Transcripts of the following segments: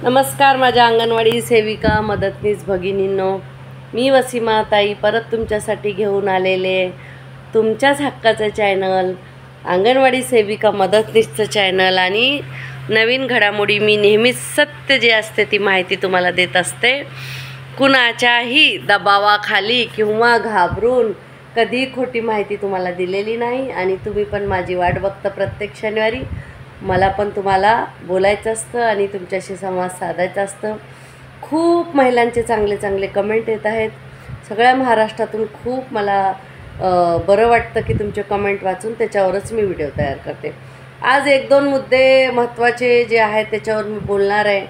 नमस्कार माझ्या अंगणवाडी सेविका मदतनीस भगिनींनो, मी वसीमा ताई परत तुमच्यासाठी घेऊन आलेले तुमच्याच हक्काचं चॅनल अंगणवाडी सेविका मदतनीसचं चॅनल। आणि नवीन घडामोडी मी नेहमीच सत्य जे असते ती माहिती तुम्हाला देत असते। कुणाच्याही दबावाखाली किंवा घाबरून कधी खोटी माहिती तुम्हाला दिलेली नाही। आणि तुम्ही पण माझी वाट बघता प्रत्येक शनिवारी। मला पण तुम्हाला बोलायचं असतं आणि तुमच्याशी संवाद साधायचा असतं। खूप महिलांचे चांगले चांगले कमेंट येत आहेत सगळ्या महाराष्ट्रातून। खूप मला बरं वाटतं की तुमचे कमेंट वाचून त्याच्यावरच मी व्हिडिओ तयार करते। आज एक दोन मुद्दे महत्त्वाचे जे आहेत त्याच्यावर मी बोलणार आहे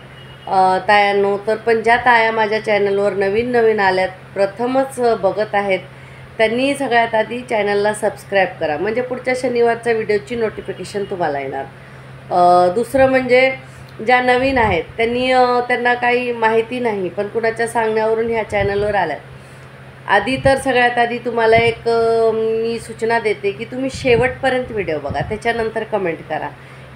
तायांनो। तर पण ज्या ताया माझ्या चॅनलवर नवीन आल्यात, प्रथमच बघत आहेत, त्यांनी सगळ्यात आधी चॅनलला सबस्क्राईब करा, म्हणजे पुढच्या शनिवारच्या व्हिडिओची नोटिफिकेशन तुम्हाला येणार। दुसरं म्हणजे ज्या नवीन आहेत त्यांना काही माहिती नाही पण कुणाच्या सांगण्यावरून ह्या चॅनलवर आल्यात। आधी तर सगळ्यात आधी तुम्हाला एक मी सूचना देते की तुम्ही शेवटपर्यंत व्हिडिओ बघा, त्याच्यानंतर कमेंट करा।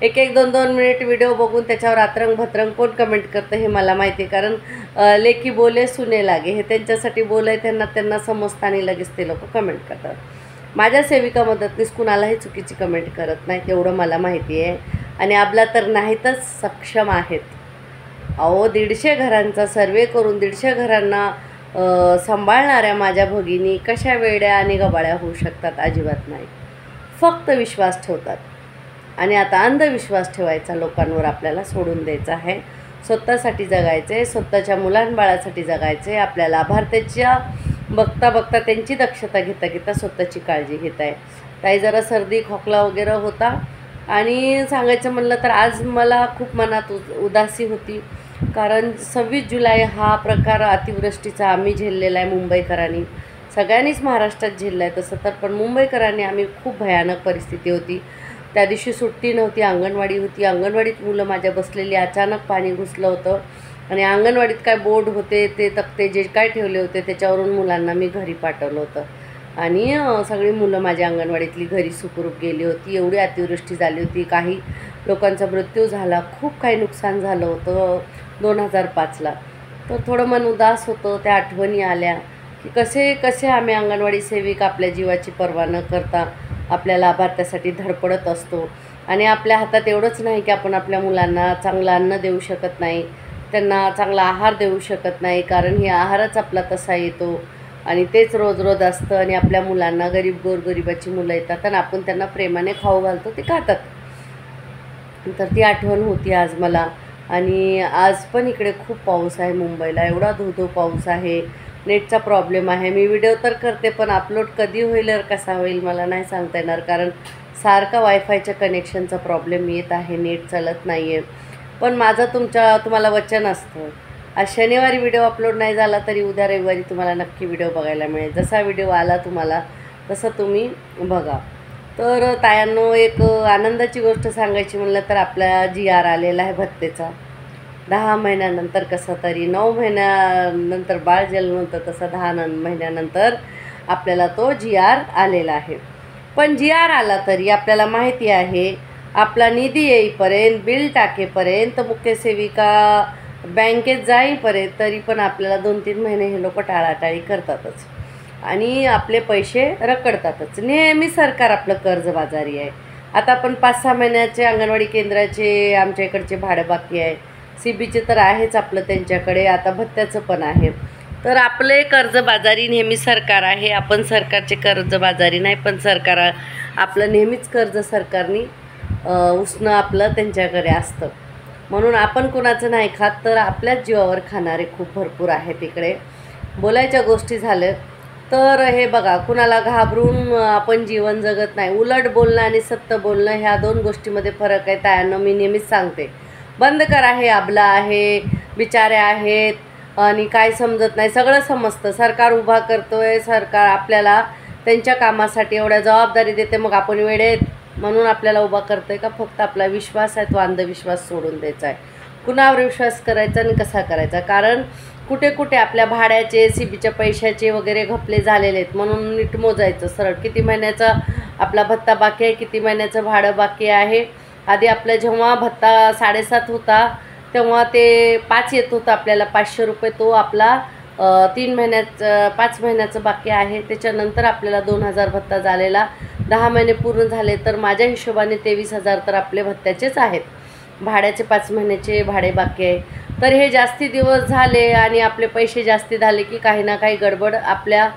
एक दोन मिनिट व्हिडिओ बघून त्याच्यावर आतरंग भत्रंग कोण कमेंट करतं हे मला माहिती आहे, कारण लेकी बोले सुने लागे हे त्यांच्यासाठी बोलाय, त्यांना समजतं आणि लगेच ते लोक कमेंट करतात। माझ्या सेविका मदतनीस कुणालाही चुकीची कमेंट करत नाही तेवढं मला माहिती आहे। आणि आपला तर नाहीतच सक्षम आहेत। अहो 150 घरांचा सर्वे करून 150 घरांना सांभाळणाऱ्या माझ्या भगिनी कशा वेड्या आणि गबाळ्या होऊ शकतात? अजिबात नाही। फक्त विश्वास ठेवतात आणि आता अंधविश्वास ठेवायचा लोकांवर आपल्याला सोडून द्यायचा आहे। स्वतःसाठी जगायचं आहे, स्वतःच्या मुलांबाळासाठी जगायचं आहे। आपल्या लाभार्थ्याच्या बघता त्यांची दक्षता घेता स्वतःची काळजी घेत आहे। काही जरा सर्दी खोकला वगैरे होता आणि सांगायचं म्हणलं तर आज मला खूप मनात उदासी होती, कारण 26 जुलै हा प्रकार अतिवृष्टीचा आम्ही झेललेला आहे। मुंबईकरांनी सगळ्यांनीच महाराष्ट्रात झेलला आहे तसं तर, पण मुंबईकरांनी आम्ही खूप भयानक परिस्थिती होती। त्या दिवशी सुट्टी नव्हती, अंगणवाडी होती। अंगणवाडीत मुलं माझ्या बसलेली, अचानक पाणी घुसलं होतं आणि अंगणवाडीत काय बोर्ड होते ते तक्ते जे काय ठेवले होते त्याच्यावरून मुलांना मी घरी पाठवलं होतं आणि सगळी मुलं माझ्या अंगणवाडीतली घरी सुखरूप गेली होती। एवढी अतिवृष्टी झाली होती, काही लोकांचा मृत्यू झाला, खूप काही नुकसान झालं होतं 2005ला। तर थोडं मन उदास होतं, त्या आठवणी आल्या की कसे आम्ही अंगणवाडी सेविक आपल्या जीवाची पर्वा न करता आपल्या लाभार्थ्यासाठी धडपडत असतो। आणि आपल्या हातात एवढंच नाही की आपण आपल्या मुलांना चांगलं अन्न देऊ शकत नाही, त्यांना चांगला आहार देऊ शकत नाही, कारण ही आहारच आपला तसा येतो आणि तेच रोज असतं। आणि आपल्या मुलांना गोरगरिबाची मुलं येतात आणि आपण त्यांना प्रेमाने खाऊ घालतो, ते खातात। तर ती आठवण होती आज मला। आणि आज पण इकडे खूप पाऊस आहे मुंबईला, एवढा धो पाऊस आहे। नेटचा प्रॉब्लेम आहे, मी व्हिडिओ तर करते पण अपलोड कधी होईल कसा होईल मला नाही सांगता येणार, कारण सारखा वायफायच्या कनेक्शनचा प्रॉब्लेम येत आहे, नेट चालत नाही आहे। पण माझं तुम्हाला वचन असतं, आज शनिवारी व्हिडिओ अपलोड नाही झाला तरी उद्या रविवारी तुम्हाला नक्की व्हिडिओ बघायला मिळेल। जसा व्हिडिओ आला तुम्हाला तसं तुम्ही बघा। तर तायांनो, एक आनंदाची गोष्ट सांगायची म्हणलं तर आपला GR आलेला आहे भत्तेचा। 10 महिन्यानंतर कसं तरी 9 महिन्यानंतर बाळ जन्मतं तसं 10 महिन्यानंतर आपल्याला तो GR आलेला आहे। पण GR आला तरी आपल्याला माहिती आहे आपला निधी येईपर्यंत, बिल टाकेपर्यंत, मुख्य सेविका बँकेत जाईपर्यंत तरी पण आपल्याला 2-3 महिने हे लोक टाळाटाळी करतातच आणि आपले पैसे रखडतातच। नेहमी सरकार आपलं कर्जबाजारी आहे। आता आपण 5-6 महिन्याचे अंगणवाडी केंद्राचे आमच्या इकडचे भाडं बाकी आहे, CBचे तर आहेच आपलं त्यांच्याकडे, आता भत्त्याचं पण आहे। तर आपले कर्जबाजारी नेहमी सरकार आहे, आपण सरकारचे कर्जबाजारी नाही, पण सरकार आपलं नेहमीच कर्ज सरकारने उसणं आपलं त्यांच्याकडे असतं। म्हणून आपण कुणाचं नाही खात, तर आपल्याच जीवावर खाणारे खूप भरपूर आहेत इकडे। बोलायच्या गोष्टी झाल्या तर हे बघा, कुणाला घाबरून आपण जीवन जगत नाही। उलट बोलणं आणि सत्य बोलणं ह्या 2 गोष्टीमध्ये फरक आहे तायांना, मी नेहमीच सांगते। बंद करा हे अबला आहे, बिचारे आहेत आणि काय समजत नाही, सगळं समजतं। सरकार उभा करतोय, सरकार आपल्याला त्यांच्या कामासाठी एवढ्या जबाबदारी देते, मग आपण वेडे म्हणून आपल्याला उभा करतोय का? फक्त आपला विश्वास आहे तो अंधविश्वास सोडून द्यायचा आहे। कुणावर विश्वास करायचा आणि कसा करायचा? कारण कुठे आपल्या भाड्याचे, CBच्या पैशाचे वगैरे घपले झालेले आहेत, म्हणून नीट मोजायचं सरळ किती महिन्याचा आपला भत्ता बाकी आहे, किती महिन्याचं भाडं बाकी आहे। आधी आपला जेव्हा भत्ता 7.5 होता तेव्हा ते 5 येत होतं आपल्याला 500 रुपये. तो आपला 3 महिन्याचं 5 महिन्याचं बाकी आहे. त्याच्यानंतर आपल्याला 2000 भत्ता झालेला. 10 महिने पूर्ण झाले तर माझ्या हिशोबाने 23,000 तर आपले भत्त्याचेच आहेत. भाड्याचे 5 महिन्याचे भाडे बाकी आहे. तर हे जास्ती दिवस झाले आणि आपले पैसे जास्ती झाले की काही ना काही गडबड आपल्या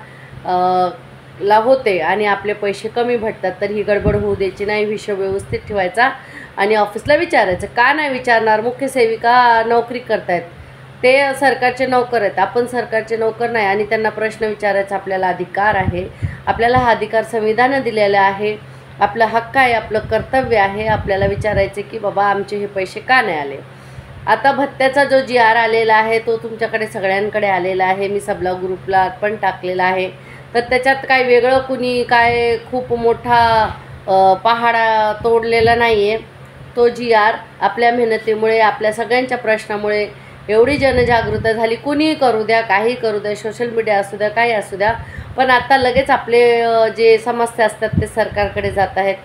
ला होते आणि आपले पैसे कमी भेटतात. तर ही गडबड होऊ द्यायची नाही, हिशोब व्यवस्थित ठेवायचा आणि ऑफिसला विचारायचं. का नाही विचारणार? मुख्य सेविका नोकरी करतायत, ते सरकारचे नोकर आहेत, आपण सरकारचे नोकर नाही. आणि त्यांना प्रश्न विचारायचा आपल्याला अधिकार आहे. आपल्याला हा अधिकार संविधानाने दिलेला आहे, आपला हक्क आहे, आपलं कर्तव्य आहे. आपल्याला विचारायचे की बाबा आमचे हे पैसे का नाही आले. आता भत्त्याचा जो GR आलेला आहे तो तुमच्याकडे सगळ्यांकडे आलेला आहे. मी सबला ग्रुपला पण टाकलेला आहे. तर त्याच्यात काय वेगळं कुणी काय खूप मोठा पहाडा तोडलेला नाही आहे. तो GR आपल्या मेहनतीमुळे, आपल्या सगळ्यांच्या प्रश्नामुळे एवढी जनजागृती झाली. कुणीही करू द्या, काही करू द्या, सोशल मीडिया असू द्या, काही असू द्या, पण आता लगेच आपले जे समस्या असतात ते सरकारकडे जात आहेत.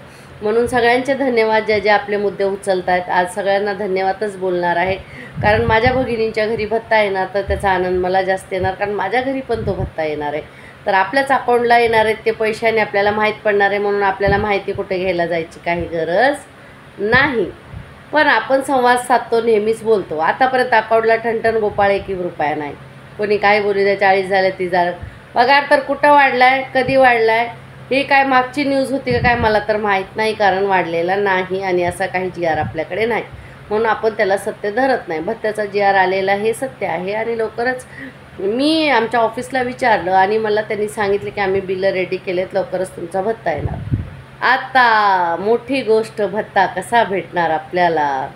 म्हणून सगळ्यांचे धन्यवाद जे जे आपले मुद्दे उचलत आहेत. आज सगळ्यांना धन्यवादच बोलणार आहे, कारण माझ्या भगिनींच्या घरी भत्ता येणार तर त्याचा आनंद मला जास्त येणार, कारण माझ्या घरी पण तो भत्ता येणार आहे. तर आपल्याच अकाउंटला येणार आहेत ते पैसे आणि आपल्याला माहीत पडणार आहे. म्हणून आपल्याला माहिती कुठे घ्यायला जायची काही गरज नाही. पण आपण संवाद साधतो, नेहमीच बोलतो. आतापर्यंत अकाउंटला ठणठण गोपाळ 1 रुपया नाही. कोणी काय बोलू द्या, 40 झाले 30 झालं. पगार तर कुठं वाढला आहे, कधी वाढला आहे, हे काय मागची न्यूज होती का काय मला तर माहीत नाही, कारण वाढलेला नाही आणि असा काही GR आपल्याकडे नाही. म्हणून आपण त्याला सत्य धरत नाही. भत्त्याचा GR आलेला हे सत्य आहे आणि लवकरच मी आमच्या ऑफिसला विचारलं आणि मला त्यांनी सांगितले की आम्ही बिलं रेडी केलेत, लवकरच तुमचा भत्ता येणार. आता मोठी गोष्ट, भत्ता कसा भेटणार आपल्याला.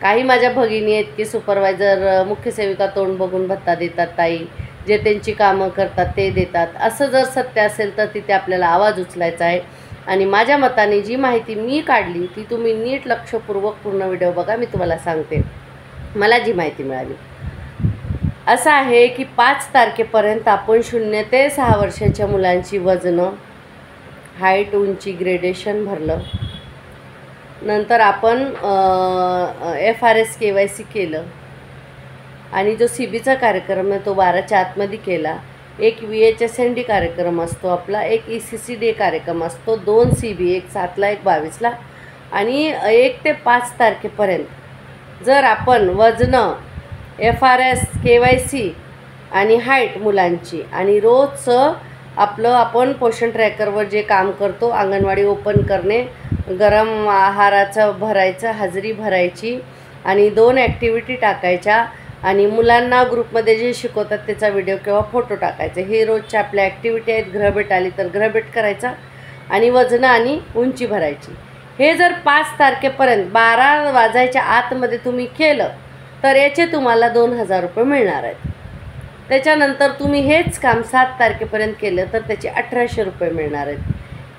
काही माझ्या भगिनी आहेत की सुपरवायझर, मुख्य सेविका तोंड बघून भत्ता देतात ताई, जे त्यांची कामं करतात ते देतात. असं जर सत्य असेल तर तिथे आपल्याला आवाज उचलायचा आहे. आणि माझ्या मताने जी माहिती मी काढली ती तुम्ही नीट लक्षपूर्वक पूर्ण व्हिडिओ बघा. मी तुम्हाला सांगते मला जी माहिती मिळाली. असं आहे की 5 तारखेपर्यंत आपण 0 ते 6 वर्षाच्या मुलांची वजनं, हाईट, उंची, ग्रेडेशन भरलं. नंतर आपण FRS KYC केलं आणि जो CBचा कार्यक्रम आहे तो 12च्या आतमध्ये केला. एक VHSND कार्यक्रम असतो आपला, एक ECCD कार्यक्रम असतो, 2 CB, एक 7ला एक 22ला. आणि 1 ते 5 तारखेपर्यंत जर आपण वजनं, FRS KYC आणि हाईट मुलांची आणि रोजचं आपलं आपण पोषण ट्रॅकरवर जे काम करतो, अंगणवाडी ओपन करणे, गरम आहाराचं भरायचं, हाजरी भरायची आणि 2 ॲक्टिव्हिटी टाकायच्या आणि मुलांना ग्रुपमध्ये जे शिकवतात त्याचा व्हिडिओ किंवा फोटो टाकायचे. हे रोजच्या आपल्या ॲक्टिव्हिटी आहेत. ग्रहभेट आली तर ग्रहभेट करायचा आणि वजनं आणि उंची भरायची. हे जर 5 तारखेपर्यंत 12 वाजायच्या आतमध्ये तुम्ही केलं तर याचे तुम्हाला 2000 रुपये मिळणार आहेत. त्याच्यानंतर तुम्ही हेच काम 7 तारखेपर्यंत केलं तर त्याचे 1800 रुपये मिळणार आहेत.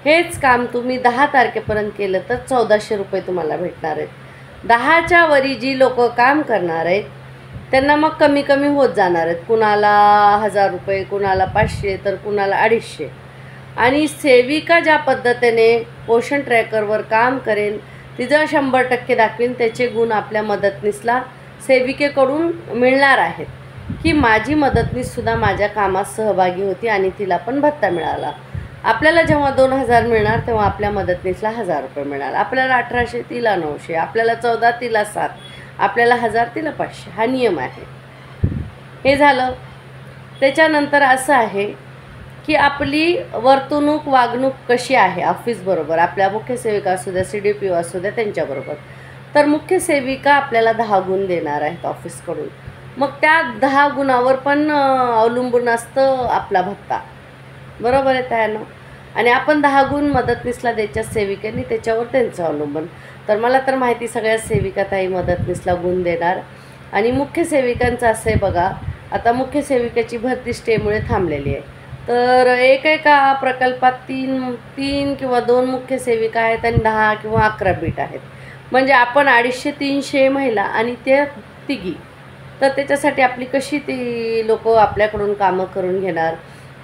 हेच काम तुम्ही 10 तारखेपर्यंत केलं तर 1400 रुपये तुम्हाला भेटणार आहेत. 10च्या वरी जी लोक काम करणार आहेत त्यांना मग कमी कमी होत जाणार आहेत. कुणाला 1000 रुपये, कुणाला 500, तर कुणाला 250. आणि सेविका ज्या पद्धतीने पोषण ट्रॅकरवर काम करेन तिचं 100% दाखवीन, त्याचे गुण आपल्या मदतनीसला सेविकेकडून मिळणार आहेत की माझी मदतनीससुद्धा माझ्या कामात सहभागी होती आणि तिला पण भत्ता मिळाला. आपल्याला जेव्हा 2000 मिळणार तेव्हा आपल्या मदतनीसला 1000 रुपये मिळणार. आपल्याला 1800 तिला 900, आपल्याला 14 तिला 7, आपल्याला 1000 तिला 500. हा नियम आहे. हे झालं. त्याच्यानंतर असं आहे की आपली वर्तणूक, वागणूक कशी आहे ऑफिसबरोबर, आपल्या मुख्य सेविका असू द्या, CDPO असू द्या, त्यांच्याबरोबर. तर मुख्य सेविका आपल्याला 10 गुण देणार आहेत ऑफिसकडून. मग त्या 10 गुणावर पण अवलंबून असतं आपला भत्ता, बरोबर आहे त्यानं. आणि आपण 10 गुण मदतनीसला द्यायच्या सेविकेने, त्याच्यावर त्यांचं अवलंबन. तर मला तर माहिती सगळ्या सेविका ताई मदतनीसला गुण देणार. आणि मुख्य सेविकांचं असं आहे बघा, आता मुख्य सेविकेची भरती स्टेमुळे थांबलेली आहे. तर एका प्रकल्पात 3 किंवा 2 मुख्य सेविका आहेत आणि 10 किंवा 11 बीट आहेत. म्हणजे आपण 250-300 महिला आणि ते तिघी. तर त्याच्यासाठी आपली कशी ती लोक आपल्याकडून कामं करून घेणार.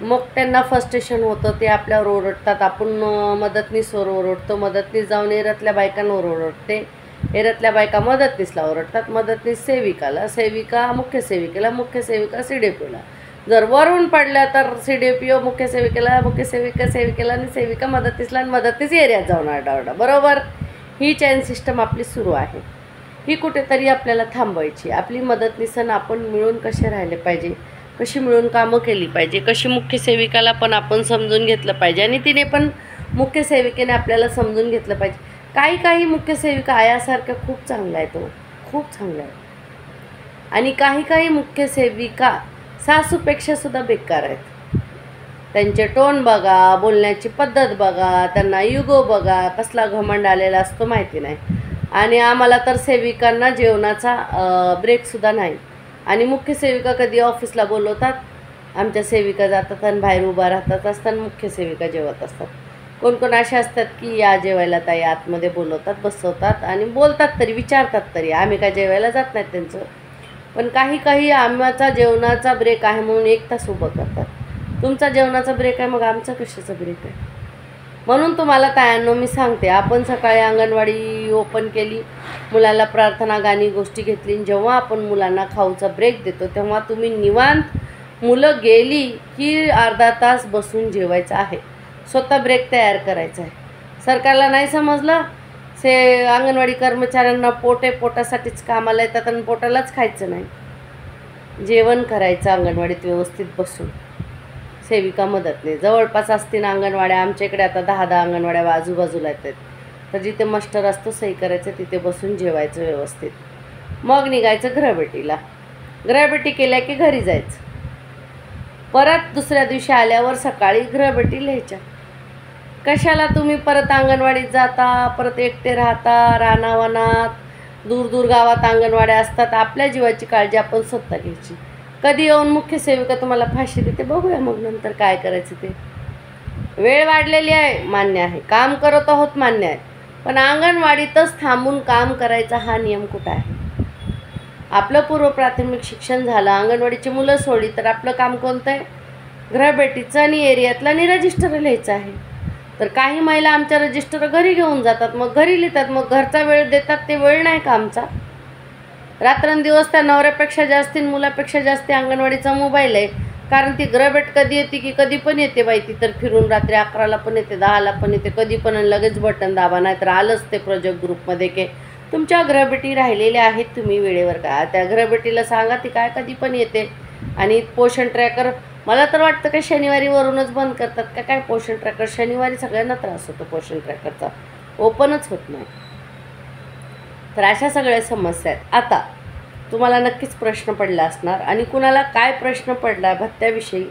मग त्यांना फ्रस्ट्रेशन होतं, ते आपल्यावर ओरडतात, आपण मदतनीसवर ओरडतो, मदतनीस जाऊन एरतल्या बायकांवर ओरडते. एरतल्या बायका मदतनीसला ओरडतात, मदतनीस सेविकाला, सेविका मुख्य सेविकेला, मुख्य सेविका CDPOला. जर वरून पडल्या तर CDPO मुख्य सेविकेला, मुख्य सेविका सेविकेला आणि सेविका मदतनीसला आणि मदतनीस एरियात जाऊन आरडाओरडा. बरोबर. ही चेन सिस्टम आपली सुरू आहे. ही कुठेतरी आपल्याला थांबवायची. आपली मदतनीसन आपण मिळून कसे राहिले पाहिजे, कशी मिळून कामं केली पाहिजे, कशी मुख्य सेविकाला पण आपण समजून घेतलं पाहिजे आणि तिने पण मुख्य सेविकेने आपल्याला समजून घेतलं पाहिजे. काही मुख्य सेविका आयासारख्या खूप चांगल्या आहेत, खूप चांगल्या आहेत. आणि काही मुख्य सेविका सासूपेक्षा सुद्धा बेकार आहेत. त्यांचे टोन बघा, बोलण्याची पद्धत बघा, त्यांना युगो बघा, कसला घमंड आलेला असतो माहिती नाही. आणि आम्हाला तर सेविकांना जेवणाचा ब्रेकसुद्धा नाही. आणि मुख्य सेविका कधी ऑफिसला बोलवतात, आमच्या सेविका जातात आणि बाहेर उभा राहतात असताना मुख्य सेविका जेवत असतात. कोण अशा असतात की या जेवायला ताई आतमध्ये बोलवतात, बसवतात आणि बोलतात तरी, विचारतात तरी. आम्ही काय जेवायला जात नाहीत त्यांचं. पण काही आम्हाचा जेवणाचा ब्रेक आहे म्हणून 1 तास उभं करतात. तुमचा जेवणाचा ब्रेक आहे, मग आमचा कशाचा ब्रेक आहे? म्हणून तुम्हाला तायांनो मी सांगते, आपण सकाळी अंगणवाडी ओपन केली, मुलाला प्रार्थना गाणी गोष्टी घेतली. जेव्हा आपण मुलांना खाऊचा ब्रेक देतो तेव्हा तुम्ही निवांत, मुलं गेली की अर्धा तास बसून जेवायचं आहे. स्वतः ब्रेक तयार करायचा आहे. सरकारला नाही समजलं, अंगणवाडी कर्मचाऱ्यांना पोटासाठीच कामाला येतात आणि पोटालाच खायचं नाही. जेवण करायचं अंगणवाडीत व्यवस्थित बसून. सेविका मदतने जवळपास असतील अंगणवाड्या, आमच्या इकडे आता 10 अंगणवाड्या आजूबाजूला येतात. तर जिथे मास्टर असतो सही करायचं, तिथे बसून जेवायचं व्यवस्थित. मग निघायचं गृहभेटीला. गृहभेटी केल्या की घरी जायचं. परत दुसऱ्या दिवशी आल्यावर सकाळी गृहभेटी लिहायच्या. कशाला तुम्ही परत अंगणवाडीत जाता, परत एकटे राहता रानावनात, दूर गावात अंगणवाड्या असतात. आपल्या जीवाची काळजी आपण स्वतः घ्यायची. कधी येऊन मुख्य सेविका तुम्हाला फाशी देते, बघूया मग नंतर काय करायचं ते. वेळ वाढलेली आहे, मान्य आहे. काम करत आहोत, मान्य आहे. पण अंगणवाडीतच थांबून काम करायचा हा नियम कुठं आहे? आपलं पूर्व प्राथमिक शिक्षण झालं, अंगणवाडीची मुलं सोडली, तर आपलं काम कोणतं आहे? गृहभेटीचं आणि एरियातलं आणि रजिस्टर लिहायचं आहे. तर काही महिला आमच्या रजिस्टर घरी घेऊन जातात, मग घरी लिहितात. मग घरचा वेळ देतात, ते वेळ नाही का आमचा? रात्रंदिवस त्या नवऱ्यापेक्षा जास्ती, मुलापेक्षा जास्ती अंगणवाडीचा मोबाईल आहे. कारण ती गृहभेट कधी येते की कधी पण येते बाई. ती तर फिरून रात्री 11ला पण येते, 10ला पण येते, कधी पण. लगेच बटन दाबा, नाही तर आलंच ते प्रोजेक्ट ग्रुपमध्ये की तुमच्या गृहभेटी राहिलेल्या आहेत, तुम्ही वेळेवर का. त्या गृहभेटीला सांगा, ती काय कधी पण येते. आणि पोषण ट्रॅकर मला तर वाटतं काय शनिवारीवरूनच बंद करतात का काय पोषण ट्रॅकर. शनिवारी सगळ्यांना त्रास होतो पोषण ट्रॅकरचा, ओपनच होत नाही. तर अशा सगळ्या समस्या आहेत. आता तुम्हाला नक्कीच प्रश्न पडला असणार, आणि कुणाला काय प्रश्न पडला भत्त्याविषयी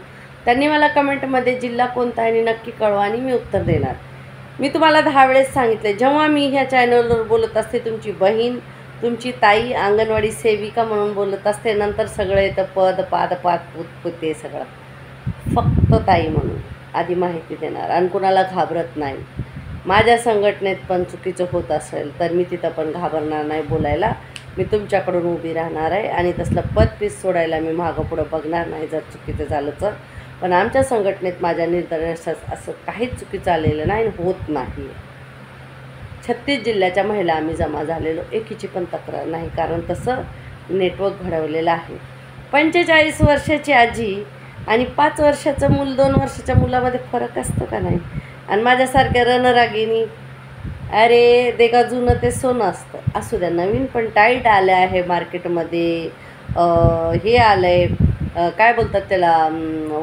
त्यांनी मला कमेंटमध्ये जिल्हा कोणता आहे आणि नक्की कळवा, आणि मी उत्तर देणार. मी तुम्हाला 10 वेळेस सांगितले, जेव्हा मी ह्या चॅनलवर बोलत असते तुमची बहीण, तुमची ताई, अंगणवाडी सेविका म्हणून बोलत असते. नंतर सगळं येतं पद, पाद, पात, पूत, पुते सगळं. फक्त ताई म्हणून आधी माहिती देणार, आणि कुणाला घाबरत नाही. माझ्या संघटनेत पण चुकीचं होत असेल तर मी तिथं पण घाबरणार नाही बोलायला. मी तुमच्याकडून उभी राहणार आहे, आणि तसलं पदपीस सोडायला मी मागं पुढं बघणार नाही जर चुकीचं झालं तर. पण आमच्या संघटनेत माझ्या निर्देशास असं काहीच चुकीचं आलेलं नाही, होत नाही. 36 जिल्ह्याच्या महिला आम्ही जमा झालेलो, एकीची पण तक्रार नाही. कारण तसं नेटवर्क घडवलेलं आहे. 45 वर्षाची आजी आणि 5 वर्षाचं मूल, 2 वर्षाच्या मुलामध्ये फरक असतो का नाही? आणि माझ्यासारख्या रणरागिनी, अरे देगा जुनं ते सोनं असतं. असू द्या, नवीन पण टाईट आलं आहे मार्केटमध्ये. हे आलं आहे, काय बोलतात त्याला,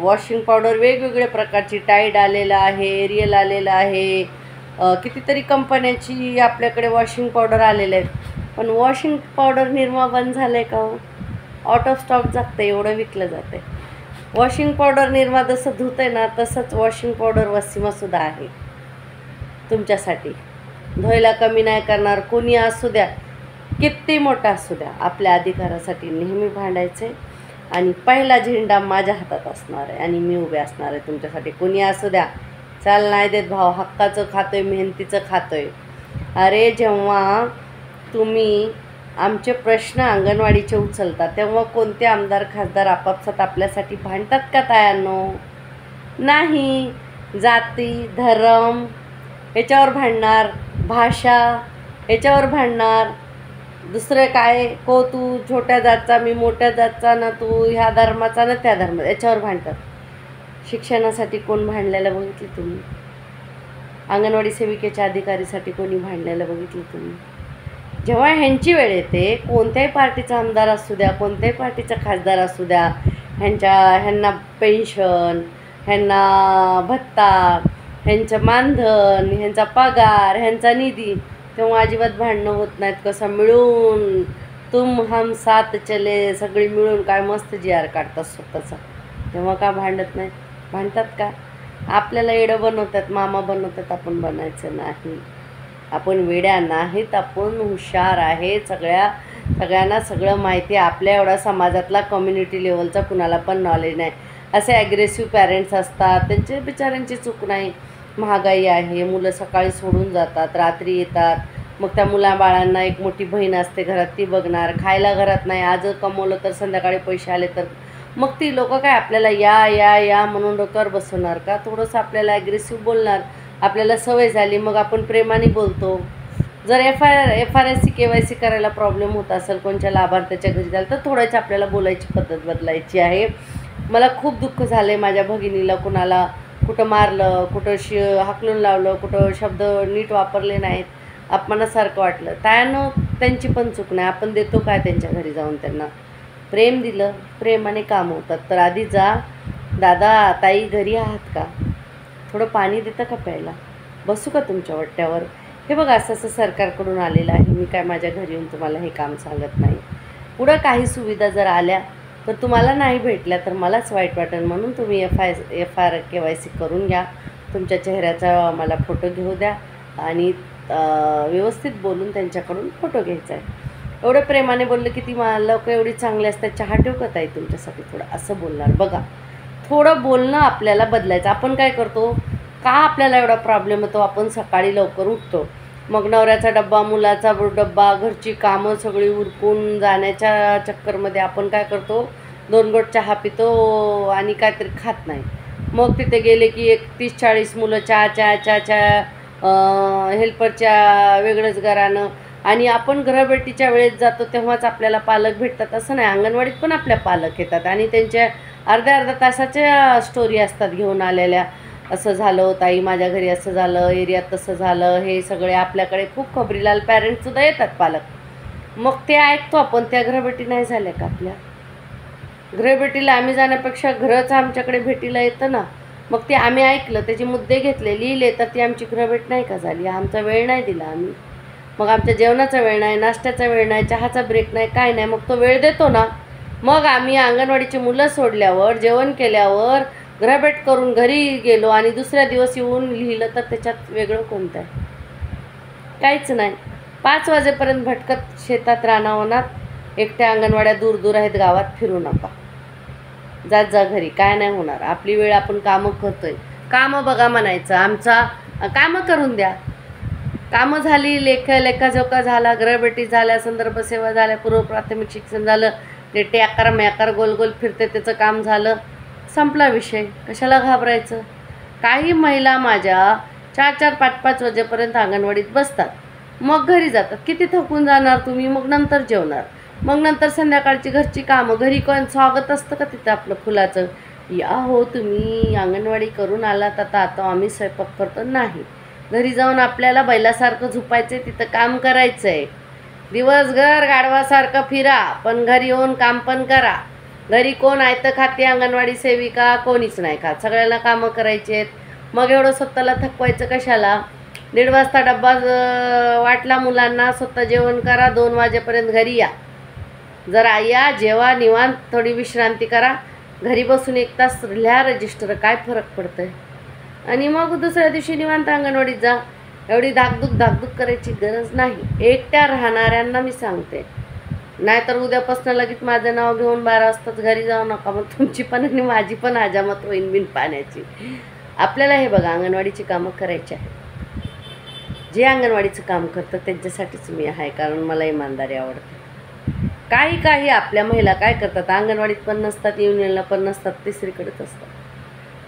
वॉशिंग पावडर वेगवेगळ्या प्रकारची टाईड आलेलं आहे, एरियल आलेलं आहे, कितीतरी कंपन्याची आपल्याकडे वॉशिंग पावडर आलेले आहेत. पण वॉशिंग पावडर निरमा बंद झालं आहे का हो? आउट ऑफ स्टॉक जातं, एवढं विकलं जातं आहे. वॉशिंग पावडर निरमा जसं धुत आहे ना, तसंच वॉशिंग पावडर वसिमासुद्धा आहे तुमच्यासाठी. धुवायला कमी नाही करणार. कोणी असू द्या, किती मोठा असू द्या, आपल्या अधिकारासाठी नेहमी भांडायचे. आणि पहिला झेंडा माझ्या हातात असणार आहे, आणि मी उभे असणार आहे तुमच्यासाठी. कोणी असू द्या, चाल नाही देत भाऊ, हक्काचं खातोय, मेहनतीचं खातोय. अरे जेव्हा तुम्ही आमचे प्रश्न अंगणवाडीचे उचलता तेव्हा कोणते आमदार खासदार आपापसात आपल्यासाठी भांडतात का तायांनो? नाही. जाती, धर्म याच्यावर भांडणार, भाषा, याच्यावर भांडणार. दुसरं काय, को तू छोट्या जातचा मी मोठ्या जातचा, ना तू ह्या धर्माचा ना त्या धर्माचा, याच्यावर भांडतात. शिक्षणासाठी कोण भांडलेलं बघितली तुम्ही? अंगणवाडी सेविकेच्या अधिकारीसाठी कोणी भांडलेलं बघितलं तुम्ही? जेव्हा ह्यांची वेळ येते, कोणत्याही पार्टीचा आमदार असू द्या, कोणत्याही पार्टीचा खासदार असू द्या, ह्यांना पेन्शन, ह्यांना भत्ता, ह्यांचं मानधन, ह्यांचा पगार, ह्यांचा निधी, तेव्हा अजिबात भांडणं होत नाहीत. कसं मिळून तुम हम साथ चले, सगळी मिळून काय मस्त जी आर काढतात स्वतःचा. तेव्हा का भांडत नाही? भांडतात का? आपल्याला येडं बनवतात, मामा बनवतात. आपण बनायचं नाही. आपण वेड्या नाहीत, आपण हुशार आहे. सगळ्यांना सगळं माहिती आहे. आपल्या एवढा समाजातला कम्युनिटी लेवलचा कुणाला पण नॉलेज नाही. असे ॲग्रेसिव्ह पॅरेंट्स असतात, त्यांचे बिचाऱ्यांची चूक नाही. महागाई आहे, मुलं सकाळी सोडून जातात, रात्री येतात. मग त्या मुलाबाळांना एक मोठी बहीण असते घरात, ती बघणार. खायला घरात नाही, आज कमवलं तर संध्याकाळी पैसे आले तर मग ती लोकं काय आपल्याला या या या म्हणून डोक्यावर बसवणार का? थोडंसं आपल्याला ॲग्रेसिव्ह बोलणार. आपल्याला सवय झाली, मग आपण प्रेमाने बोलतो. जर FRSC KYC करायला प्रॉब्लेम होत असेल, कोणत्या लाभार्थ्याच्या घरी झालं, तर थोड्याच आपल्याला बोलायची पद्धत बदलायची आहे. मला खूप दुःख झालं आहे माझ्या भगिनीला. कुणाला कुठं मारलं, कुठं हाकलून लावलं, कुठं शब्द नीट वापरले नाहीत, अपमानासारखं वाटलं. त्यानं त्यांची पण चूक नाही. आपण देतो काय त्यांच्या घरी जाऊन? त्यांना प्रेम दिलं, प्रेमाने काम होतात. तर आधी जा, दादा ताई घरी आहात का? थोडं पाणी देतं का प्यायला? बसू का तुमच्या वाट्यावर? हे बघा, असं सरकारकडून आलेलं आहे. मी काय माझ्या घरी येऊन तुम्हाला हे काम सांगत नाही. पुढं काही सुविधा जर आल्या तर तुम्हाला नाही भेटल्या तर मलाच वाईट वाटेल. म्हणून तुम्ही KYC करून घ्या. तुमच्या चेहऱ्याचा मला फोटो घेऊ द्या आणि व्यवस्थित बोलून त्यांच्याकडून फोटो घ्यायचा आहे. एवढं प्रेमाने बोललं की ती लोकं एवढी चांगली असतात. चहा ठेवू का ताई तुमच्यासाठी थोडं, असं बोलणार. बघा, थोडं बोलणं आपल्याला बदलायचं. आपण काय करतो, का आपल्याला एवढा प्रॉब्लेम होतो? आपण सकाळी लवकर उठतो, मग नवऱ्याचा डब्बा, मुलाचा डब्बा, घरची कामं सगळी उरकून जाण्याच्या चक्करमध्ये आपण काय करतो, 2 घोट चहा पितो आणि काहीतरी खात नाही. मग तिथे गेले की 30-40 मुलं चहा हेल्परच्या वेगळंच घरानं. आणि आपण घरभेटीच्या वेळेस जातो तेव्हाच आपल्याला पालक भेटतात असं नाही. अंगणवाडीत पण आपल्या पालक येतात आणि त्यांच्या अर्ध्या तासाच्या स्टोरी असतात घेऊन आलेल्या. असं झालं ताई, माझ्या घरी असं झालं, एरियात तसं झालं. हे सगळे आपल्याकडे खूप खबरीलाल पॅरेंट्ससुद्धा येतात पालक. मग ते ऐकतो आपण. त्या घरभेटी नाही झाल्या का आपल्या? घरभेटीला आम्ही जाण्यापेक्षा घरच आमच्याकडे भेटीला येतं ना. मग ते आम्ही ऐकलं, त्याचे मुद्दे घेतले, लिहिले, तर ती आमची घरभेट नाही का झाली? आमचा वेळ नाही दिला आम्ही. मग आमच्या जेवणाचा वेळ नाही, नाश्त्याचा वेळ नाही, चहाचा ब्रेक नाही, काय नाही. मग तो वेळ देतो ना. मग आम्ही अंगणवाडीची मुलं सोडल्यावर, जेवण केल्यावर, घरभेट करून घरी गेलो आणि दुसऱ्या दिवस येऊन लिहिलं, तर त्याच्यात वेगळं कोणतं आहे? काहीच नाही. 5 वाजेपर्यंत भटकत शेतात रानावनात एकट्या अंगणवाड्या दूर दूर आहेत, गावात फिरू नका. जात जा घरी, काय नाही होणार. आपली वेळ आपण कामं करतोय, कामं बघा म्हणायचं. आमचा कामं करून द्या. कामं झाली, लेखाजोखा झाला, घरभेटी झाल्या, संदर्भ सेवा झाल्या, पूर्व प्राथमिक शिक्षण झालं, ते टॅकर मॅकर गोल गोल फिरते त्याचं काम झालं, संपला विषय. कशाला घाबरायचं? काही महिला माझ्या 4-4, 5-5 वाजेपर्यंत अंगणवाडीत बसतात, मग घरी जातात. किती थकून जाणार तुम्ही? मग नंतर जेवणार, मग नंतर संध्याकाळची घरची कामं. घरी कोण स्वागत असतं का तिथं आपलं फुलाचं? या हो तुम्ही अंगणवाडी करून आलात, आता आम्ही स्वयंपाक करतो? नाही. घरी जाऊन आपल्याला बैलासारखं झोपायचं आहे, तिथं काम करायचं आहे. दिवसभर गाढवासारखं फिरा, पण घरी येऊन काम पण करा. घरी कोण आयतं खाते? अंगणवाडी सेविका कोणीच नाही खात. सगळ्यांना कामं करायची आहेत. मग एवढं स्वतःला थकवायचं कशाला? 1:30 वाजता डब्बा वाटला मुलांना, स्वतः जेवण करा, 2 वाजेपर्यंत घरी या. जरा या, जेवा, निवांत थोडी विश्रांती करा. घरी बसून 1 तास लिहा रजिस्टर, काय फरक पडतंय? आणि मग दुसऱ्या दिवशी निवांत अंगणवाडीत जा. एवढी धाकधूक करायची गरज नाही. एकट्या राहणाऱ्यांना मी सांगते, नाहीतर उद्यापासून लगेच माझं नाव घेऊन 12 वाजताच घरी जाऊ नका. मग तुमची पण आणि माझी पण हजामत होईन बिन पाण्याची. आपल्याला हे बघा, अंगणवाडीची कामं करायची आहे. जे अंगणवाडीचं काम करतं त्यांच्यासाठीच मी आहे, कारण मला इमानदारी आवडते. काही आपल्या महिला काय करतात, अंगणवाडीत पण नसतात, युनियनला पण नसतात, तिसरीकडेच असतात.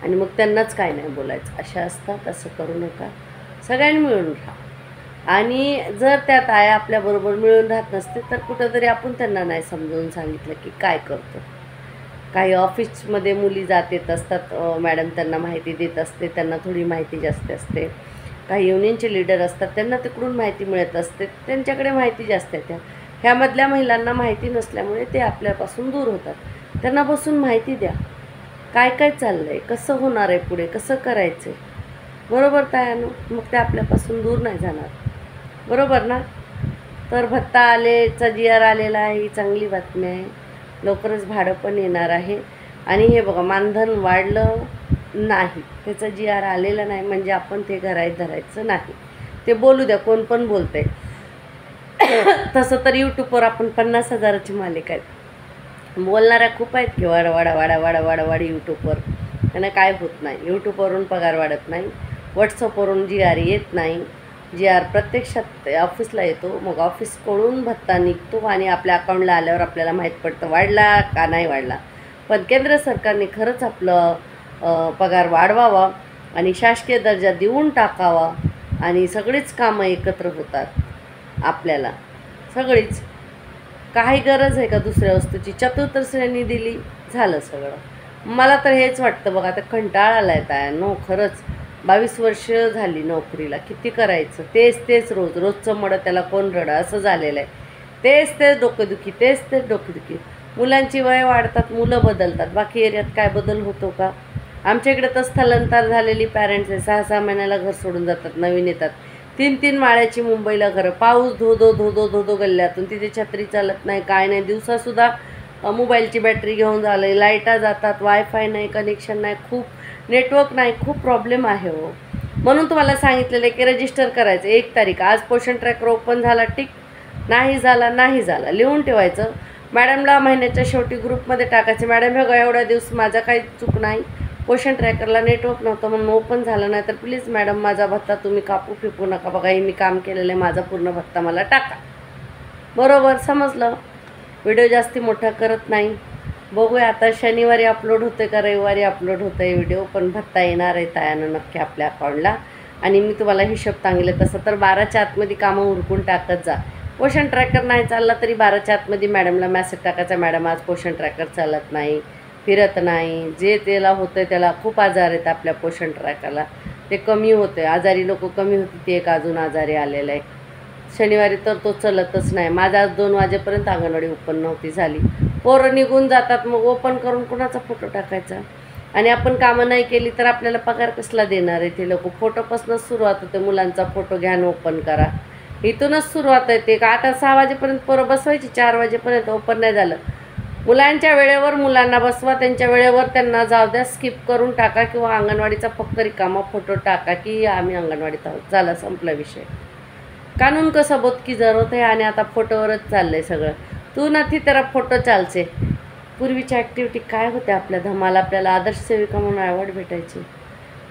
आणि मग त्यांनाच काय नाही बोलायचं, अशा असतात. असं करू नका. सगळ्यांनी मिळून राहा. आणि जर त्या ताया आपल्याबरोबर मिळून राहत नसते तर कुठंतरी आपण त्यांना नाही समजावून सांगितलं की काय करतो. काही ऑफिसमध्ये मुली जात येत असतात, मॅडम त्यांना माहिती देत असते, त्यांना थोडी माहिती जास्त असते. काही युनियनचे लीडर असतात, त्यांना तिकडून माहिती मिळत असते, त्यांच्याकडे माहिती जास्त येते. ह्यामधल्या महिलांना माहिती नसल्यामुळे ते आपल्यापासून दूर होतात. त्यांना बसून माहिती द्या, काय काय चाललं आहे, कसं होणार आहे पुढे, कसं करायचं आहे. बरोबर तायानो, मग ते आपल्यापासून दूर नाही जाणार. बरोबर ना? तर भत्ता आलेचा GR आलेला आहे, ही चांगली बातमी आहे. लवकरच भाडं पण येणार आहे. आणि हे बघा, मानधन वाढलं नाही, त्याचं GR आलेलं नाही म्हणजे आपण ते घरात धरायचं नाही. ते बोलू द्या, कोण पण बोलतंय. तसं तर यूट्यूबवर आपण 50,000ची मालिका आहेत. बोलणाऱ्या खूप आहेत की वाडा वाडा वाडा वाडा वाडा वाडी यूट्यूबवर. त्यांना काय होत नाही. यूट्यूबवरून पगार वाढत नाही, व्हॉट्सअपवरून GR येत नाही. GR प्रत्यक्षात ऑफिसला येतो, मग ऑफिसकडून भत्ता निघतो आणि आपल्या अकाउंटला आल्यावर आपल्याला माहीत पडतं वाढला का नाही वाढला. पण केंद्र सरकारने खरंच आपलं पगार वाढवावा आणि शासकीय दर्जा देऊन टाकावा आणि सगळीच कामं एकत्र होतात आपल्याला, सगळीच. काही गरज आहे का दुसऱ्या वस्तूची? चतुर्थ श्रेणी दिली, झालं सगळं. मला तर हेच वाटतं बघा, आता कंटाळा आला आहे तायांनो खरंच. 22 वर्ष झाली नोकरीला, किती करायचं, तेच रोजचं मडं त्याला कोण रडं असं झालेलं आहे. तेच डोकेदुखी, तेच डोकेदुखी. मुलांची वय वाढतात, मुलं बदलतात, बाकी एरियात काय बदल होतो का? आमच्या इकडे तर स्थलांतर झालेली पॅरेंट्स आहे, 6-6 महिन्याला घर सोडून जातात, नवीन येतात. 3-3 माळ्याची मुंबईला घरं, पाऊस धो गल्ल्यातून, तिथे छत्री चालत नाही, काय नाही. दिवसासुद्धा मोबाईलची बॅटरी घेऊन झालं, लाईटा जातात, वायफाय नाही, कनेक्शन नाही, खूप नेटवर्क नाही, खूप प्रॉब्लेम आहे हो. म्हणून तुम्हाला सांगितलेलं आहे की रजिस्टर करायचं 1 तारीख. आज पोषण ट्रॅकर ओपन झाला, टिक. नाही झाला लिहून ठेवायचं. मॅडमला महिन्याच्या शेवटी ग्रुपमध्ये टाकायचं, मॅडम हे एवढ्या दिवस माझा काही चूक नाही, पोषण ट्रॅकरला नेटवर्क नव्हतं म्हणून ओपन झालं नाही, तर प्लीज मॅडम माझा भत्ता तुम्ही कापू फिकू नका, बघा हे मी काम केलेलं आहे, माझा पूर्ण भत्ता मला टाका. बरोबर समजलं? व्हिडिओ जास्ती मोठा करत नाही. बघूया आता शनिवारी अपलोड होते का रविवारी अपलोड होतं आहे व्हिडिओ, पण भत्ता येणार आहे तायानं नक्की आपल्या अकाउंटला. आणि मी तुम्हाला हिशोब सांगितलं तसं तर 12च्या आतमध्ये कामं उरकून टाकत जा. पोषण ट्रॅकर नाही चालला तरी 12च्या आतमध्ये मॅडमला मेसेज टाकायचा, मॅडम आज पोषण ट्रॅकर चालत नाही, फिरत नाही. जे त्याला होतं आहे, त्याला खूप आजार आहेत आपल्या पोषण ट्रॅकरला, ते कमी होते. आजारी लोक कमी होती, ते एक अजून आजारी आलेलं आहे. शनिवारी तर तो चलतच नाही. माझा आज 2 वाजेपर्यंत अंगणवाडी ओपन नव्हती झाली. पोरं निघून जातात, मग ओपन करून कुणाचा फोटो टाकायचा? आणि आपण कामं नाही केली तर आपल्याला पगार कसला देणार आहे? ते लोक फोटोपासूनच सुरुवात होते, मुलांचा फोटो घ्या आणि ओपन करा, इथूनच सुरुवात आहे. ते का आता 6 वाजेपर्यंत पोरं बसवायची, 4 वाजेपर्यंत ओपन नाही झालं. मुलांच्या वेळेवर मुलांना बसवा, त्यांच्या वेळेवर त्यांना जाऊ द्या, स्किप करून टाका किंवा अंगणवाडीचा फक्त रिकामा फोटो टाका की आम्ही अंगणवाडीत आहोत, झाला संपला विषय. कानून का सबूत की जरूरत आहे आणि आता फोटोवरच चाललं आहे सगळं. तू नथी तेरा फोटो चालचे. पूर्वीच्या ॲक्टिव्हिटी काय होत्या आपल्या धमाल, आपल्याला आदर्श सेविका म्हणून अवॉर्ड भेटायची,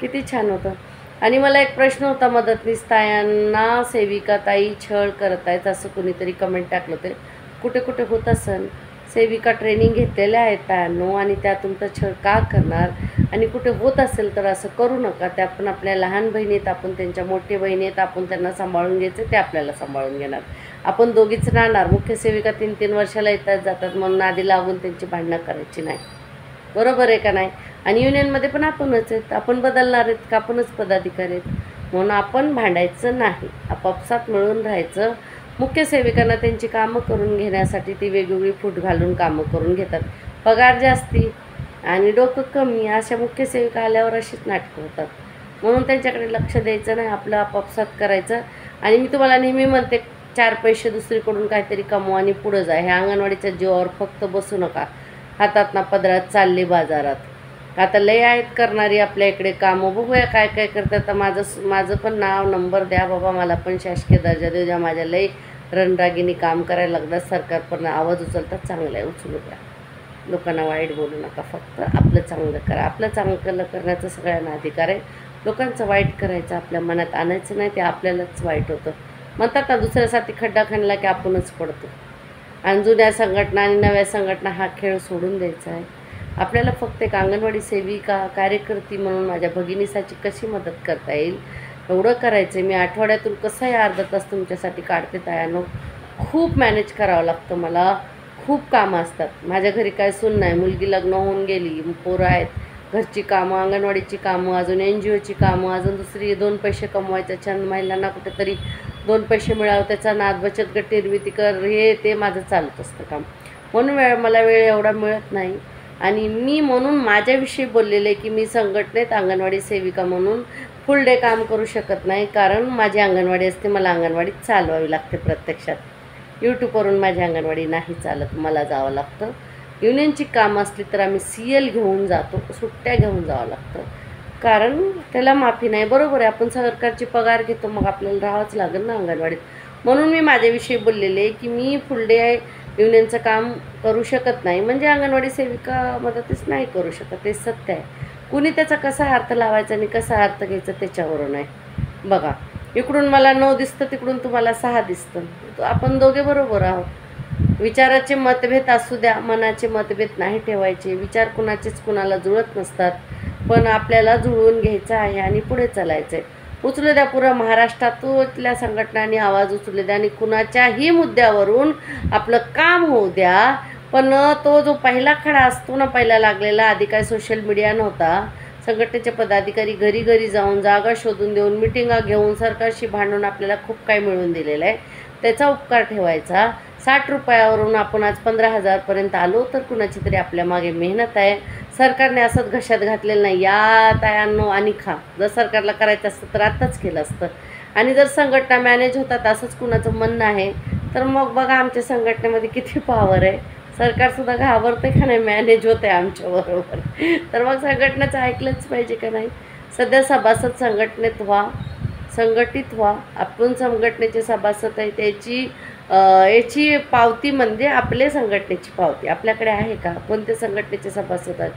किती छान होतं. आणि मला एक प्रश्न होता, मदतनीस तायांना सेविका ताई छळ करत आहेत असं कुणीतरी कमेंट टाकलं होते. कुठे कुठे होत असन? सेविका ट्रेनिंग घेतलेल्या आहेत तायांनो, आणि त्या तुमचा छळ का करणार? आणि कुठे होत असेल तर असं करू नका. त्या पण आपल्या लहान बहिणी आहेत, आपण त्यांच्या मोठ्या बहिणी आहेत, आपण त्यांना सांभाळून घ्यायचं, ते आपल्याला सांभाळून घेणार. आपण दोघीच राहणार. मुख्य सेविका 3-3 वर्षाला येतात जातात म्हणून आधी लागून त्यांची भांडणं करायची नाही. बरोबर आहे का नाही? आणि युनियनमध्ये पण आपणच आहेत, आपण बदलणार आहेत का? आपणच पदाधिकारी आहेत, म्हणून आपण भांडायचं नाही, आपापसात मिळून राहायचं. मुख्य सेविकांना त्यांची कामं करून घेण्यासाठी ती वेगवेगळी फूट घालून कामं करून घेतात. पगार जास्ती आणि डोकं कमी, अशा मुख्य सेविका आल्यावर अशीच नाटकं होतात. म्हणून त्यांच्याकडे लक्ष द्यायचं नाही, आपलं आपापसात करायचं. आणि मी तुम्हाला नेहमी म्हणते, 4 पैसे दुसरीकडून काहीतरी कमवा आणि पुढं जा. ह्या अंगणवाडीच्या जीवावर फक्त बसू नका, हातात ना पदरात चालले बाजारात. आता लय आहेत करणारी आपल्या इकडे कामं, बघूया काय काय करतात. तर माझं पण नाव नंबर द्या बाबा, मला पण शासकीय दर्जा देऊ द्या. माझ्या लय रणरागिनी काम करायला लागतात, सरकार पण आवाज उचलतात, चांगलं आहे उचलू द्या. लोकांना वाईट बोलू नका, फक्त आपलं चांगलं करा. आपलं चांगलं करण्याचा सगळ्यांना अधिकार आहे. लोकांचं वाईट करायचं आपल्या मनात आणायचं नाही, ते आपल्यालाच वाईट होतं. म्हणतात ना, दुसऱ्यासाठी खड्डा खणला की आपणच पडतो. आणि जुन्या संघटना आणि नव्या संघटना हा खेळ सोडून द्यायचा आहे. आपल्याला फक्त एक अंगणवाडी सेविका कार्यकर्ती म्हणून माझ्या भगिनीसाठी कशी मदत करता येईल एवढं करायचं आहे. मी आठवड्यातून कसंही अर्धा तास तुमच्यासाठी काढते तायानो. खूप मॅनेज करावं लागतं मला, खूप कामं असतात. माझ्या घरी काय सून नाही, मुलगी लग्न होऊन गेली, पोरं आहेत, घरची कामं, अंगणवाडीची कामं, अजून NGOची कामं, अजून दुसरी 2 पैसे कमवायचे, छंद महिलांना कुठेतरी 2 पैसे मिळावं त्याचा नाद, बचत गट निर्मिती कर, हे ते माझं चालत असतं काम. म्हणून मला वेळ एवढा मिळत नाही. आणि मी म्हणून माझ्याविषयी बोललेले की मी संघटनेत अंगणवाडी सेविका म्हणून फुल डे काम करू शकत नाही, कारण माझी अंगणवाडी असते, मला अंगणवाडी चालवावी लागते. प्रत्यक्षात यूट्यूबवरून माझी अंगणवाडी नाही चालत, मला जावं लागतं. युनियनची कामं असली तर आम्ही CL घेऊन जातो, सुट्ट्या घेऊन जावं लागतं, कारण त्याला माफी नाही. बरोबर आहे, आपण सरकारची पगार घेतो, मग आपल्याला राहावंच लागेल ना अंगणवाडीत. म्हणून मी माझ्याविषयी बोललेले की मी फुल डे युनियनचं काम करू शकत नाही, म्हणजे अंगणवाडी सेविका मदतीच नाही करू शकत, ते सत्य आहे. कुणी त्याचा कसा अर्थ लावायचा आणि कसा अर्थ घ्यायचा त्याच्यावरून आहे. बघा, इकडून मला 9 दिसतं, तिकडून तुम्हाला 6 दिसतं, आपण दोघे बरोबर आहोत. विचाराचे मतभेद असू द्या, मनाचे मतभेद नाही ठेवायचे. विचार कुणाचेच कुणाला जुळत नसतात, पण आपल्याला जुळवून घ्यायचं आहे आणि पुढे चालायचं आहे. उचलू द्या पुरं महाराष्ट्रातल्या संघटनांनी आवाज उचलू द्या आणि कुणाच्याही मुद्द्यावरून आपलं काम होऊ द्या. पण तो जो पहिला खडा असतो ना, पहिला लागलेला, आधी काय सोशल मीडिया नव्हता, संघटनेचे पदाधिकारी घरी घरी जाऊन जागा शोधून देऊन मिटिंगा घेऊन सरकारशी भांडून आपल्याला खूप काही मिळवून दिलेलं आहे, त्याचा उपकार ठेवायचा. 60 रुपयावरून आपण आज 15,000पर्यंत आलो, तर कुणाची तरी आपल्या मागे मेहनत आहे. सरकारने असंच घशात घातलेलं नाही, या तायांनो आणि खा. जर सरकारला करायचं असतं तर आत्ताच केलं असतं. आणि जर संघटना मॅनेज होतात असंच कुणाचं म्हणणं आहे, तर मग बघा आमच्या संघटनेमध्ये किती पॉवर आहे. सरकारसुद्धा घाबरते का नाही, मॅनेज होते आमच्याबरोबर. तर मग संघटनेचं ऐकलंच पाहिजे का नाही. सध्या सभासद संघटनेत व्हा, संघटित व्हा. आपण संघटनेचे सभासद आहे, याची पावती म्हणजे आपले संघटनेची पावती आपल्याकडे आहे का, कोणत्या संघटनेचे सभासद आहेत,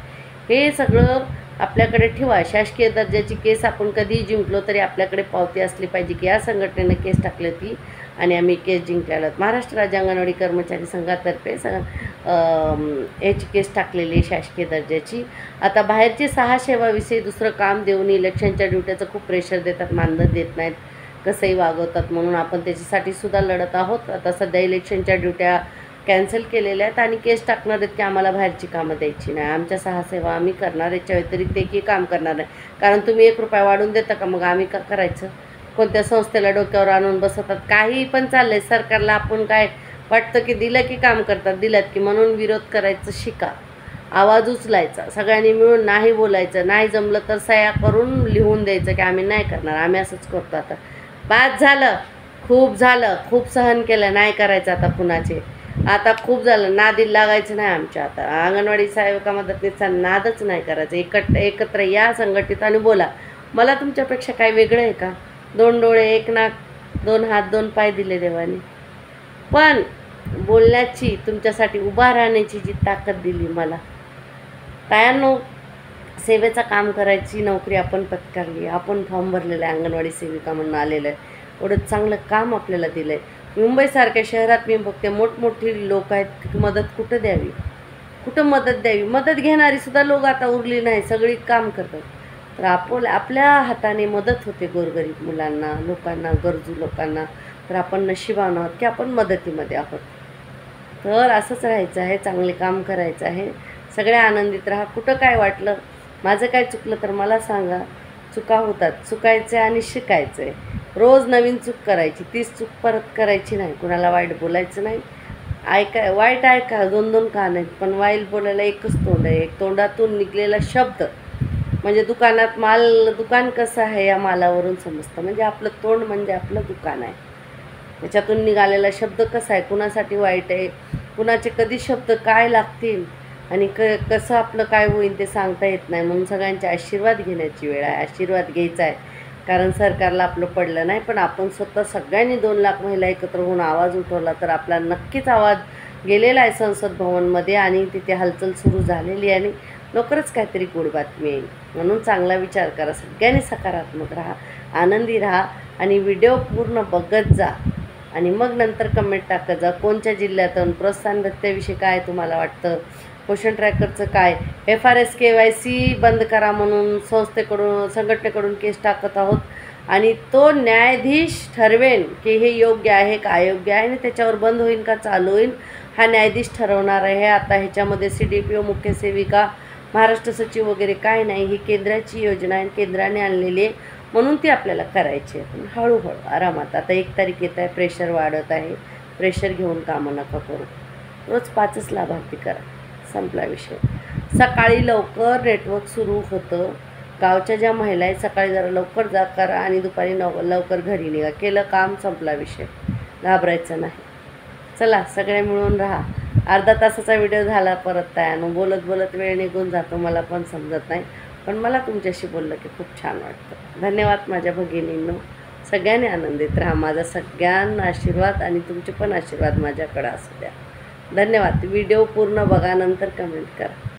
हे सगळं आपल्याकडे ठेवा. शासकीय दर्जाची केस आपण कधीही जिंकलो तरी आपल्याकडे पावती असली पाहिजे की या संघटनेनं केस टाकली होती आणि आम्ही केस जिंकलेलो. महाराष्ट्र राज्य अंगणवाडी कर्मचारी संघातर्फे याची केस टाकलेली शासकीय दर्जाची. आता बाहेरची 6 सेवाविषयी दुसरं काम देऊन इलेक्शनच्या ड्युट्याचं खूप प्रेशर देतात, मानधन देत नाहीत, कसंही वागवतात, म्हणून आपण त्याच्यासाठी सुद्धा लढत आहोत. आता सध्या इलेक्शनच्या ड्युट्या कॅन्सल केलेल्या आहेत आणि केस टाकणार आहेत की आम्हाला बाहेरची कामं द्यायची नाही, आमच्या 6 सेवा आम्ही करणार, याच्या व्यतिरिक्त एकही काम करणार नाही. कारण तुम्ही 1 रुपया वाढून देता का, मग आम्ही का करायचं. कोणत्या संस्थेला डोक्यावर आणून बसवतात, काही पण चाललं आहे सरकारला. आपण काय वाटतं की दिलं की काम करतात, दिल्यात की, म्हणून विरोध करायचं शिका, आवाज उचलायचा, सगळ्यांनी मिळून नाही बोलायचं. नाही जमलं तर सह्या करून लिहून द्यायचं की आम्ही नाही करणार, आम्ही असंच करतो. आता बाद झालं, खूप झालं, खूप सहन केलं, नाही करायचं आता कुणाचे. आता खूप झालं, नादी लागायचं नाही आमच्या. आता अंगणवाडी सेविका मदतनीसचा नादच नाही करायचं. एकत्र या, संघटित आणि बोला. मला तुमच्यापेक्षा काय वेगळं आहे का. 2 डोळे, 1 नाक, 2 हात, 2 पाय दिले देवाने, पण बोलण्याची, तुमच्यासाठी उभा राहण्याची जी ताकद दिली मला. तायांनो, सेवेचं काम करायची नोकरी आपण पत्करली, आपण फॉर्म भरलेलं आहे, अंगणवाडी सेविका म्हणून आलेलं आहे, एवढं चांगलं काम आपल्याला दिलं आहे. मुंबईसारख्या शहरात मी बघते मोठमोठी लोक आहेत, मदत कुठं द्यावी, कुठं मदत द्यावी. मदत घेणारीसुद्धा लोक आता उरली नाही, सगळी काम करतात. तर आपल्या हाताने मदत होते गोरगरीब मुलांना, लोकांना, गरजू लोकांना. तर आपण नशिबान आहोत की आपण मदतीमध्ये आहोत. तर असंच राहायचं आहे, चांगले काम करायचं आहे, सगळ्या आनंदित राहा. कुठं काय वाटलं, माझं काय चुकलं तर मला सांगा. चुका होतात, चुकायचं आहे आणि शिकायचं आहे. रोज नवीन चूक करायची, तीच चूक परत करायची नाही. कुणाला वाईट बोलायचं नाही. वाईट ऐका, 2 कान आहेत, पण वाईट बोलायला एकच तोंड आहे. एक तोंडातून निघलेला शब्द म्हणजे दुकानात दुकान कसं आहे या मालावरून समजतं. म्हणजे आपलं तोंड म्हणजे आपलं दुकान आहे. त्याच्यातून निघालेला शब्द कसा आहे, कुणासाठी वाईट आहे, कुणाचे कधी शब्द काय लागतील आणि कसं आपलं काय होईल ते सांगता येत नाही. म्हणून सगळ्यांचे आशीर्वाद घेण्याची वेळ आहे, आशीर्वाद घ्यायचा आहे. कारण सरकारला आपलं पडलं नाही, पण आपण स्वतः सगळ्यांनी 2 लाख महिला एकत्र होऊन आवाज उठवला तर आपला नक्कीच आवाज गेलेला आहे संसद भवनमध्ये आणि तिथे हालचाल सुरू झालेली आहे आणि लवकरच काहीतरी गोड बातमी येईल. म्हणून चांगला विचार करा, सगळ्यांनी सकारात्मक राहा, आनंदी राहा आणि व्हिडिओ पूर्ण बघत जा आणि मग नंतर कमेंट टाकत जा. कोणत्या जिल्ह्यातून प्रोत्साहन भत्त्याविषयी काय तुम्हाला वाटतं, पोषण ट्रॅकरचं काय, FRS KYC बंद करा म्हणून संघटनेकडून केस टाकत आहोत आणि तो न्यायाधीश ठरवेन की हे योग्य आहे का अयोग्य आहे आणि त्याच्यावर बंद होईल का चालू होईल हा न्यायाधीश ठरवणार आहे. आता ह्याच्यामध्ये CDPO, मुख्य सेविका, महाराष्ट्र सचिव वगैरे काय नाही. ही केंद्राची योजना आहे, केंद्राने आणलेली आहे, म्हणून ती आपल्याला करायची आहे. पण हळूहळू आरामात. आता 1 तारीख येत आहे, प्रेशर वाढत आहे. प्रेशर घेऊन कामं नका करू. रोज 5च लाभार्थी करा, संपला विषय. सकाळी लवकर नेटवर्क सुरू होतं. गावच्या ज्या महिला आहेत सकाळी जरा लवकर जा करा आणि दुपारी लवकर घरी निघा. केलं काम, संपला विषय. घाबरायचं नाही. चला सगळे मिळून राहा. अर्धा तासाचा व्हिडिओ झाला परत तयार. बोलत बोलत वेळ निघून जातो, मला पण समजत नाही. पण मला तुमच्याशी बोललं की खूप छान वाटतं. धन्यवाद माझ्या भगिनींनो. सगळ्यांनी आनंदित राहा. माझा सगळ्यांना आशीर्वाद आणि तुमचे पण आशीर्वाद माझ्याकडे असू द्या. धन्यवाद. व्हिडिओ पूर्ण बघा, नंतर कमेंट करा.